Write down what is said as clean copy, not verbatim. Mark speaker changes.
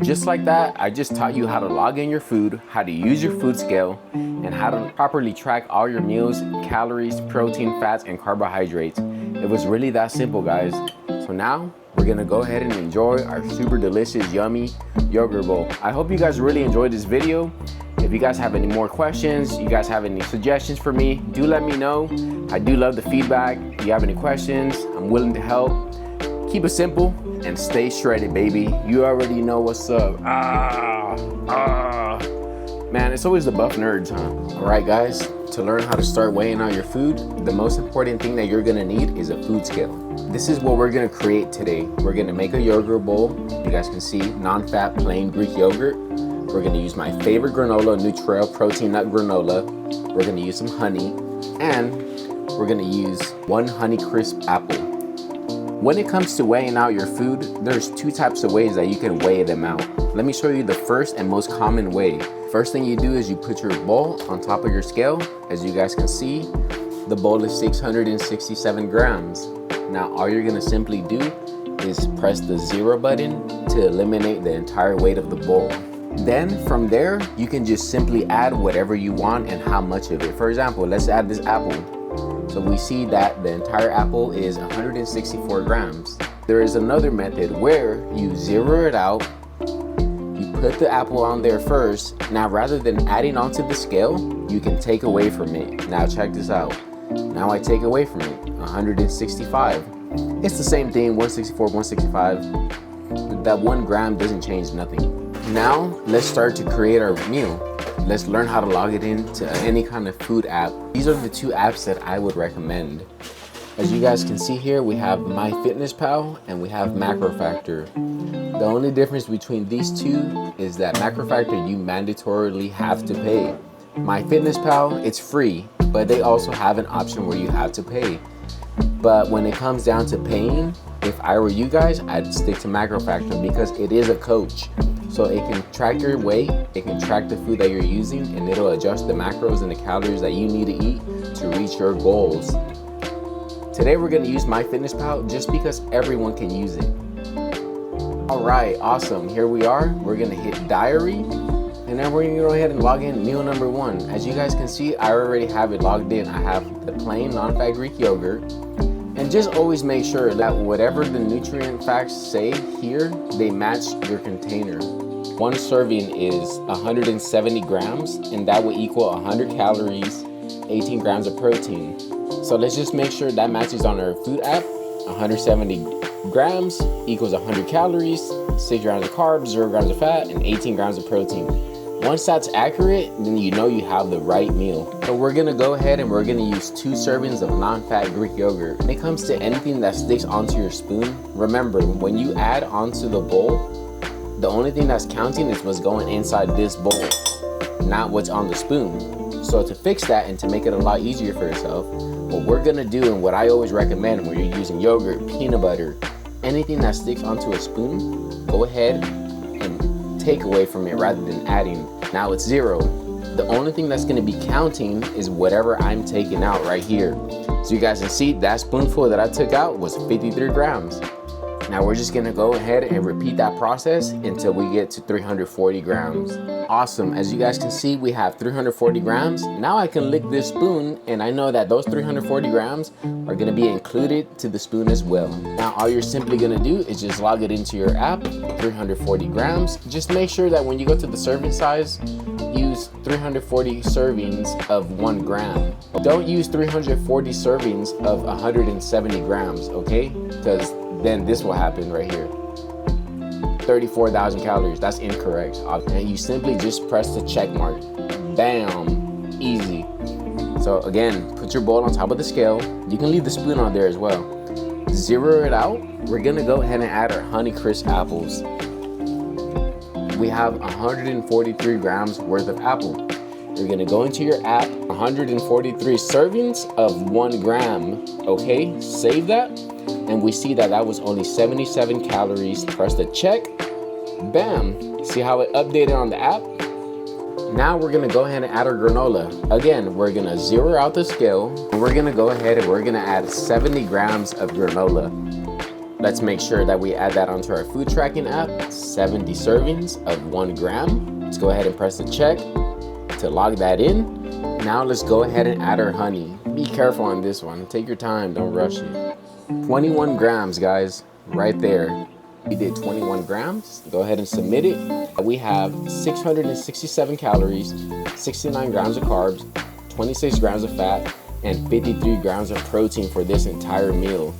Speaker 1: Just like that, I just taught you how to log in your food, how to use your food scale, and how to properly track all your meals, calories, protein, fats, and carbohydrates. It was really that simple, guys. So now we're gonna go ahead and enjoy our super delicious, yummy yogurt bowl. I hope you guys really enjoyed this video. If you guys have any more questions, you guys have any suggestions for me, do let me know. I do love the feedback. If you have any questions, I'm willing to help. Keep it simple and stay shredded, baby. You already know what's up. Man, it's always the buff nerds, huh? All right, guys, to learn how to start weighing out your food, the most important thing that you're gonna need is a food scale. This is what we're gonna create today. We're gonna make a yogurt bowl. You guys can see non-fat plain Greek yogurt. We're gonna use my favorite granola, Nutrill protein nut granola. We're gonna use some honey, and we're gonna use 1 Honeycrisp apple. When it comes to weighing out your food, there's 2 types of ways that you can weigh them out. Let me show you the first and most common way. First thing you do is you put your bowl on top of your scale. As you guys can see, the bowl is 667 grams. Now all you're gonna simply do is press the 0 button to eliminate the entire weight of the bowl. Then from there, you can just simply add whatever you want and how much of it. For example, let's add this apple. So we see that the entire apple is 164 grams. There is another method where you zero it out, you put the apple on there first. Now rather than adding onto the scale, you can take away from it. Now check this out. Now I take away from it, 165. It's the same thing, 164, 165. That 1 gram doesn't change nothing. Now let's start to create our meal. Let's learn how to log it into any kind of food app. These are the 2 apps that I would recommend. As you guys can see here, we have MyFitnessPal and we have MacroFactor. The only difference between these 2 is that MacroFactor you mandatorily have to pay. MyFitnessPal, it's free, but they also have an option where you have to pay. But when it comes down to paying, if I were you guys, I'd stick to MacroFactor because it is a coach. So it can track your weight, it can track the food that you're using, and it'll adjust the macros and the calories that you need to eat to reach your goals. Today we're gonna use MyFitnessPal just because everyone can use it. All right, awesome, here we are. We're gonna hit diary, and then we're gonna go ahead and log in meal number 1. As you guys can see, I already have it logged in. I have the plain non-fat Greek yogurt. And just always make sure that whatever the nutrient facts say here, they match your container. 1 serving is 170 grams, and that will equal 100 calories, 18 grams of protein. So let's just make sure that matches on our food app. 170 grams equals 100 calories, 6 grams of carbs, 0 grams of fat, and 18 grams of protein. Once that's accurate, then you know you have the right meal. So we're gonna go ahead and we're gonna use 2 servings of non-fat Greek yogurt. When it comes to anything that sticks onto your spoon, remember, when you add onto the bowl, the only thing that's counting is what's going inside this bowl, not what's on the spoon. So to fix that and to make it a lot easier for yourself, what we're gonna do and what I always recommend when you're using yogurt, peanut butter, anything that sticks onto a spoon, go ahead and take away from it rather than adding. Now it's 0. The only thing that's gonna be counting is whatever I'm taking out right here. So you guys can see that spoonful that I took out was 53 grams. Now we're just gonna go ahead and repeat that process until we get to 340 grams. Awesome, as you guys can see, we have 340 grams. Now I can lick this spoon and I know that those 340 grams are gonna be included to the spoon as well. Now all you're simply gonna do is just log it into your app, 340 grams. Just make sure that when you go to the serving size, use 340 servings of 1 gram. Don't use 340 servings of 170 grams, okay? Because then this will happen right here. 34,000 calories, that's incorrect. And you simply just press the check mark. Bam, easy. So again, put your bowl on top of the scale. You can leave the spoon on there as well. Zero it out. We're gonna go ahead and add our Honeycrisp apples. We have 143 grams worth of apple. You're gonna go into your app, 143 servings of 1 gram, okay? Save that. And we see that that was only 77 calories. Press the check, bam. See how it updated on the app? Now we're gonna go ahead and add our granola. Again, we're gonna zero out the scale, and we're gonna go ahead and we're gonna add 70 grams of granola. Let's make sure that we add that onto our food tracking app. 70 servings of 1 gram. Let's go ahead and press the check to log that in. Now let's go ahead and add our honey. Be careful on this one. Take your time, don't rush it. 21 grams, guys, right there. We did 21 grams. Go ahead and submit it. We have 667 calories, 69 grams of carbs, 26 grams of fat, and 53 grams of protein for this entire meal.